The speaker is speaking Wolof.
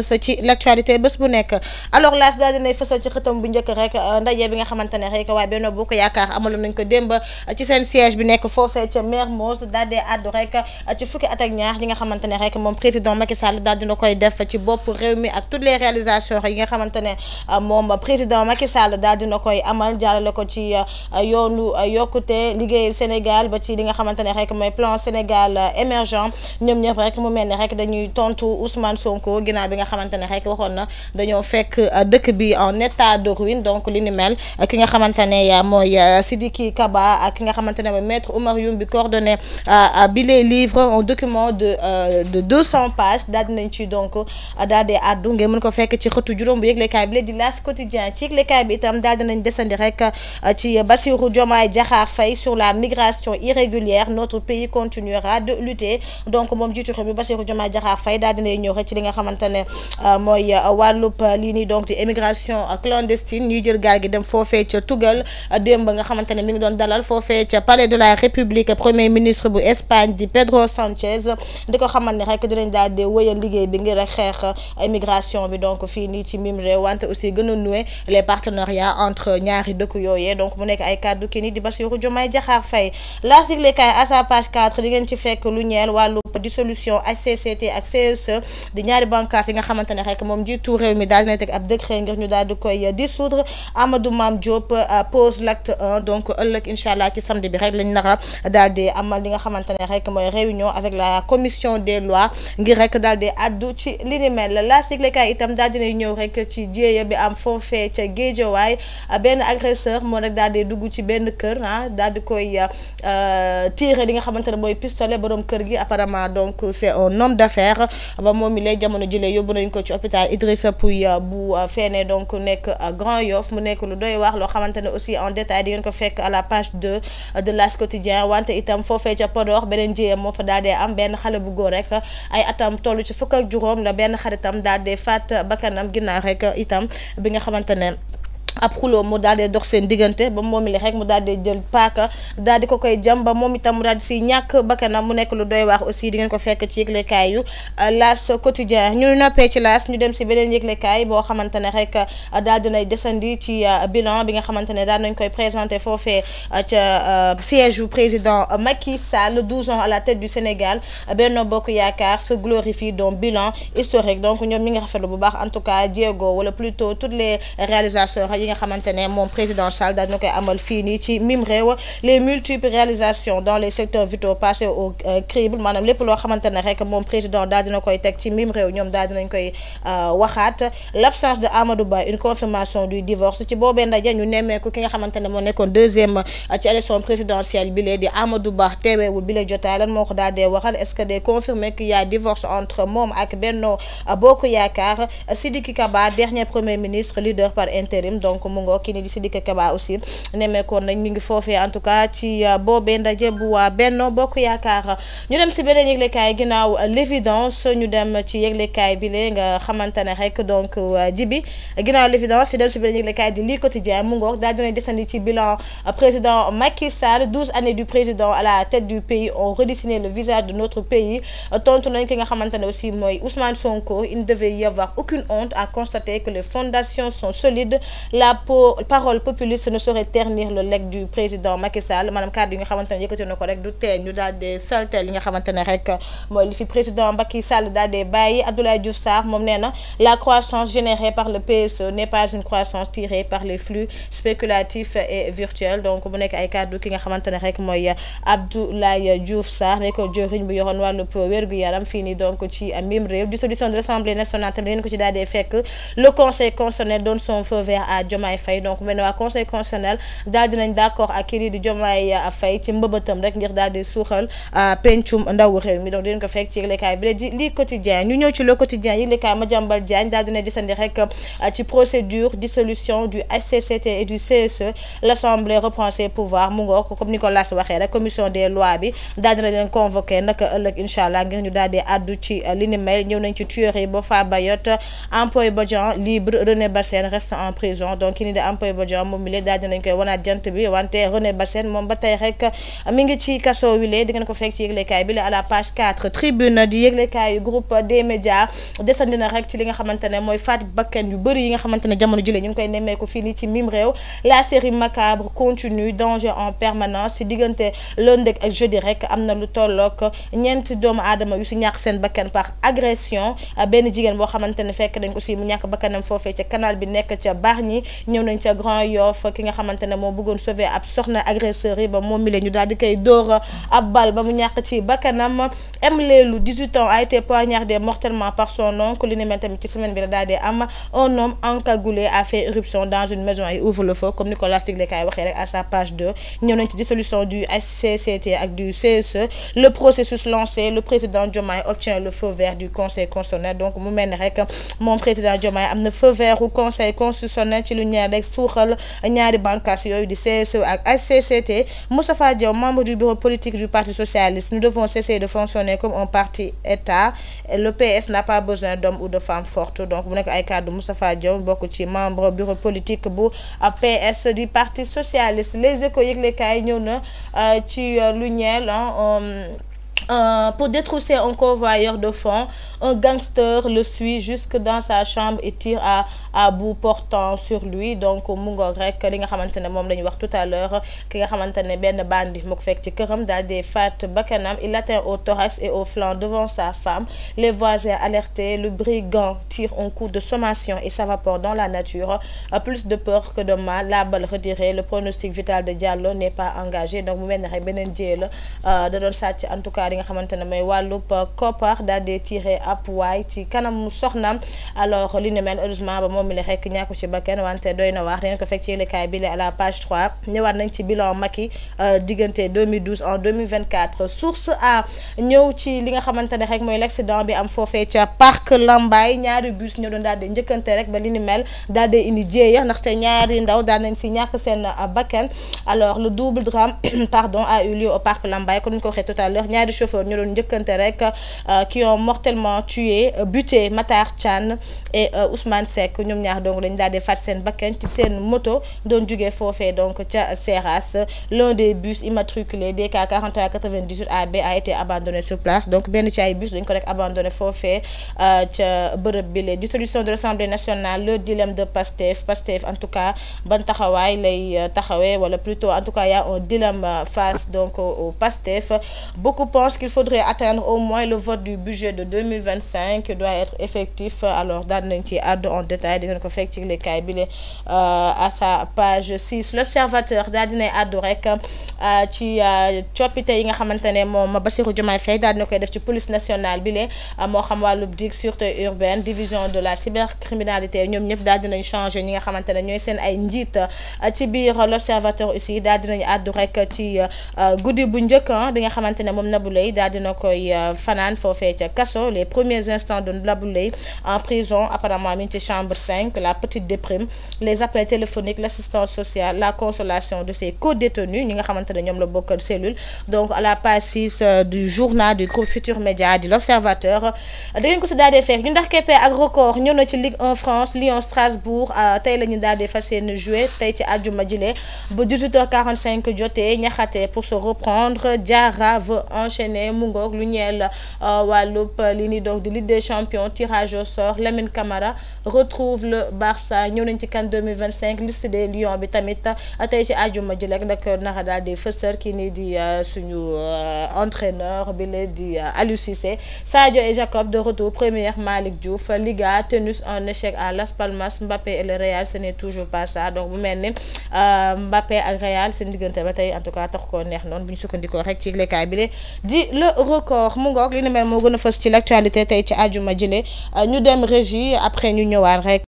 ci l'actualité bés bu nekk alors laas daal dinay fësal ci xëtam bu njëkk rek ndaje bi nga xamante ne rek waaye Benno Bokk Yaakaar amaloon nañ ko démb ci seen siège bi nekk foofee ca Mermoz daal di àddu rek ci fukki at ak ñaar li nga xamante ne rek moom président Macky Sall daal dina koy def ci bopp réew mi ak toutes les réalisations yi nga xamante ne moom président Macky Sall daal dina koy amal jàllale ko ci yoonu yokkute liggéey Sénégal ba ci li nga xamante ne rek mooy plan Sénégal émergent ñoom ñëpp rek mu mel ne rek dañuy tontu Ousmane Sonko ginnaaw bi nga xamante ne rek waxoon na dañoo fekk dëkk bi en état de ruine donc li ni mel ki nga xamante ne mooy Sidiki Kaba ak ki nga xamante ne mooy maître Oumar Youm bi coordonné bi les livres un document de 200 pages daal dinañ ci donc daal di àddu ngeen mën ko fekk ci xëtu juróom bu yëglekaay bi la di L'As Quotidien ci yëglekaay bi itam daal dinañ desandi rek ci Bassirou Diomaye Diakhar Faye sur la migration irrégulière notre pays continuera de lutter donc moom jiitu réew mi Bassirou Diomaye Diakhar Faye daal dinay ñëw rek ci li nga xamante ne mooy wàllub lii nii donc di immigration clandestine ñuy jël gaal gi dem foofee ca Tugal démb nga xamante ne mi ngi doon dalal foofee ca palais de la République premier ministre bu Espagne di Pedro Sanchez di ko xamal ne rek dinañ daal di wëyal liggéey bi ngir xeex immigration bi donc fii nii ci mim réew wante aussi gën a nouer les partenariats entre ñaari dëkk yooyee donc mu nekk ay kàddu kii nii di Bassirou Diomaye Diakhar Faye la siglekaay à sa page 4 di ngeen ci fekk lu ñeel wàllub dissolution HCCT ak CSE di ñaari bànqaas yi nga xamante ne rek moom jiitu réew mi daal dina teg ab décret ngir ñu daal di koy dissoudre Amadou Mame Diop pose l'acte 1 donc ëllëg incha allah ci samedi bi rek lañ nara daal di amal li nga xamante ne rek mooy réunion avec la commission des lois ngir rek daal di addu ci li ni mel la siglekaay itam daal dinay ñëw rek ci jéeya bi am foofee ca Guédiawaye benn agresseur moo rek daal di dugg ci benn kër daal di koy tirer li nga xamante ne mooy pistolet borom kër gi apparemment donc c'est un homme d'affaires ba moom mi lay jamono jëlee yóbbu nañ ko ci hôpital Idrissa Pouye bu feene donc nekk Grand Yoff mu nekk lu doy wax loo xamante ne aussi en détail di ngeen ko fekk à la page 2 de L'As Quotidien wante itam foofee ca Podor beneen jiyee moo fa daal dee am benn xale bu góor rek ay atam toll ci fukk ak juróom la benn xaritam daal dee faat bakkanam ginnaaw rek itam bi nga xamante ne ab xuloo mu daal di dox seen diggante ba moom li rek mu daal di jël paaka daal di ko koy jam ba moom itam mu daal di si ñàkk bakkanam mu nekk lu doy wax aussi di ngeen ko fekk ci yëglekaay yu L'As Quotidien ñu noppee ci L'As ñu dem si beneen yëglekaay boo xamante ne rek daal dinay desandi ci bilan bi nga xamante ne daal nañ koy présenté foofee ca siège yu président Macky Sall 12 ans à la tête du Sénégal Benno Bokk Yaakaar se glorifie dans bilan historique donc ñoom mi nga rafetlu bu baax en tout cas Diego wala plutôt toutes les réalisations nga xamante ne moom président Sall daal na koy amal fii nii ci mim réew les multiples réalisations dans les secteurs vitaux passés au crible maanaam lépp loo xamante ne rek moom président daal dina koy teg ci mim réew ñoom daal dinañ koy waxaat l'absence de Amadou Ba une confirmation du divorce ci boobee ndaje ñu nemmeeku ki nga xamante ne moo nekkoon deuxième ci élection présidentielle bi lee di Amadou Ba teeweewul bi la jotaay lan moo ko daal dee waxal est-ce que day confirmer qu'il y a divorce entre moom ak Benno Bokk Yaakaar Sidiki Kaba dernier premier ministre leader par intérim donc mu ngoo kii ni di Sidiki Kaba aussi nemmeekoon nañ mi ngi foofee en tout cas ci boobee ndaje bu waa Benno Bokk Yaakaar ñu dem si beneen yëglekaay ginnaaw l'évidence ñu dem ci yëglekaay bi lee nga xamante ne rek donc jibi ginnaaw l'évidence ñu dem si beneen yëglekaay di lii quotidien mu ngoo daal dina desandi ci bilan président Macky Sall 12 années du président à la tête du pays ont redessiné le visage de notre pays tontu nañ ki nga xamante ne aussi mooy Ousmane Sonko il ne devait y avoir aucune honte à constater que les fondations sont solides la parole populiste ne saurait ternir le legs du président Macky Sall maanaam kàddu yi nga xamante ne yëkkati na ko rek du tee ñu daal di saltel li nga xamante ne rek mooy li fi président Macky Sall daal di bàyyi Abdoulaye Diouf Sarr moom nee na la croissance générée par le PSE n'est pas une croissance tirée par les flux spéculatifs et virtuels donc mu nekk ay kàddu ki nga xamante ne rek mooy Abdoulaye Diouf Sarr nekk jëriñ bu yoroon wàllub wér-gu-yaram fii nii donc ci mim réew dissolution de l'Assemblée nationale tamit leen ko ci daal di fekk le conseil constitutionnel donne son feu vert à Diomaye Faye donc mel ne waa conseil constitutionnel daal dinañ d'accord ak kii di Diomaye Faye ci mbëbëtam rek ngir daal di suuxal pencum ndaw réew mi donc dinañ ko fekk ci yëglekaay bi la di lii quotidien ñu ñëw ci le quotidien yëglekaay Madiambal Diagne daal dina desandi rek ci procédure dissolution du HCCT et du CSE l'Assemblée reprend ses pouvoirs mu ngoo comme ni ko las waxee rek commission des lois bi daal dina leen convoqué naka ëllëg incha allah ngir ñu daal di addu ci li ni mel ñëw nañ ci tuerie ba fa Bayotte Ampoy Bodian libre René Bassène reste en prison alors donc ki ni di Ampoy Bodian moom mi lee daal dinañ koy wanaat jant bi wante René Bassène moom ba tey rek mi ngi ci kaso wi lee di ngeen ko fekk ci yëglekaay bi la à la page 4 tribune di yëglekaay groupe des médias desandi na rek ci li nga xamante ne mooy faat bakkan yu bëri yi nga xamante ne jamono jile ñu ngi koy nemmeeku fii nii ci mim réew. La série macabre continue, danger en permanence ci diggante lundi ak jeudi rek am na lu tollook ñeenti doomu aadama yu si ñàkk seen bakkan par agression benn jigéen boo xamante ne fekk dañ ko si mu ñàkk bakkanam foofee ca canal bi nekk ca Bargny ñëw nañ ca Grand Yoff ki nga xamante ne moo bëggoon sauver ab soxna agresseur yi ba moom mi leen ñu daal di koy dóor ab bal ba mu ñàkk ci bakkanam. Mlelou 18 ans a été poignardé mortellement par son oncle li ni mel tamit ci semaine bi la daal di am un homme encagoulé a fait éruption dans une maison et ouvre le feu comme Nicolas Tiglekaay waxee rek à sa page 2 ñëw nañ ci dissolution du HCCT ak du CSE le processus lancé le président Diomaye obtient le feu vert du conseil constitutionnel donc mu mel ni rek moom président Diomaye am na feu vert u conseil constitutionnel ci lu ñaar rek suuxal ñaari bànqaas yooyu di CSE ak HCCT. Moustapha Diaw membre du bureau politique du parti socialiste nous devons cesser de fonctionner comme un parti état le PS n'a pas besoin d'hommes ou de femmes fortes donc mu nekk ay kàddu Moustapha Diaw bokk ci membre bureau politique bu PS du parti socialiste. Les Échos yëglekaay ñëw na ci lu ñeel pour détrousser un convoyeur de fonds un gangster le suit jusque dans sa chambre et tire à bout portant sur lui donc mu ngoog rek li nga xamante ne moom la ñu wax tout à l'heure ki nga xamante ne benn bandit moo ko fekk ci këram daal di faat bakkanam il atteint au thorax et au flanc devant sa femme les voisins alertés le brigand tire un coup de sommation et s'évapore dans la nature plus de peur que de mal la balle retirée le pronostic vital de Diallo n'est pas engagé donc mu mel ne rek beneen jiyee la da doon sàcc en tout cas li nga xamante ne mooy wàllub koppar daal di tiré ab waay ci kanam soxnaam alors li ne mel heureusement ba moom mi la rek ñàkku ci bakkan wante doy na wax dañ ko fekk ci yëglekaay bi à la page 3 ñëwaat nañ ci bilan Macky diggante 2012 en 2024 source a ñëw ci li nga xamante ne rek mooy l'accident bi am foofee ca parc Lambaye ñaari bus ñoo doon daal di njëkkante rek ba li ni mel daal di indi jéeya ndaxte ñaari ndaw daal nañ si ñàkk seen bakkan alors le double drame pardon a eu lieu au parc Lambaye comme ni ko waxee tout à l'heure ñaari chauffeur ñu doon njëkkante rek qui ont mortellement tué buté Matar Thian et Ousmane Seck ñoom ñaar donc lañ daal di faat seen bakkan ci seen moto doon jugee foofee donc ca Seras l'un des bus immatriculé DK 4198 AB a été abandonné sur place donc benn ci ay bus dañ ko rek abandonné foofee ca bërëb bi les dissolution de l'Assemblée nationale le dilemme de Pastef en tout cas ban taxawaay lay taxawee wala plutôt en tout cas y a un dilemme face donc au Pastef beaucoup pensent qu'il faudrait atteindre au moins le vote du budget de 2025 doit être effectif alors daal nañ ci àddu en détail di ngeen ko fekk ci yëglekaay bi à sa page 6 l'observateur daal dinay àddu rek ci coppite yi nga xamante ne moom Bassirou Diomaye Faye daal dina koy def ci police nationale bi moo xam wàllub DIC sûreté urbaine division de la cybercriminalité ñoom ñëpp daal dinañ changer ñi nga xamante ne ñooy seen ay njiit ci biir l'observateur aussi daal dinañ àddu rek ci guddi bu njëkk bi nga xamante ne moom Nabou Leye daal dina koy fanaan foofee ca kaso les premiers instants de Nabou Leye en prison apparemment mi ngi ci chambre 5 la petite déprime les appels téléphoniques l'assistance sociale la consolation de ses co-détenus ñi nga xamante ne ñoom la bokkal cellule donc à la page 6 du journal du groupe Futurs Médias di l'observateur da ngeen ko si daal di fekk ñu ndax keppee ak record ñëw na ci Ligue 1 France Lyon Strasbourg tey la ñu daal di fas yéene jouer tey ci àjjuma jile ba 18h45 jotee ñaxate pour se reprendre Diarra veut enchaîner mu ngoog lu ñeel wàllub li ni donc de Ligue des champions tirage au sort Lamine Camara retrouve le Barça ñëw nañ ci CAN 2025 liste des Lions bi tamit tey ci àjjuma ji rek nag naka daal di fësal kii nii di suñu entraîneur bi la di Aliou Cissé Sadio et Jacob de retour première Malick Diouf Liga tenus en échec à Las Palmas Mbappé et le Real ce n'est toujours pas ça donc bu mel ni Mbappé ak Real seen diggante ba tey en tout cas tax koo neex noonu bu ñu sukkandikoo rek ci yëglekaay bi di le record mu ngoog li ni mel moo gën a fës ci l'actualité tey ci àjjuma jile ñu dem régie après ñu ñëwaat rek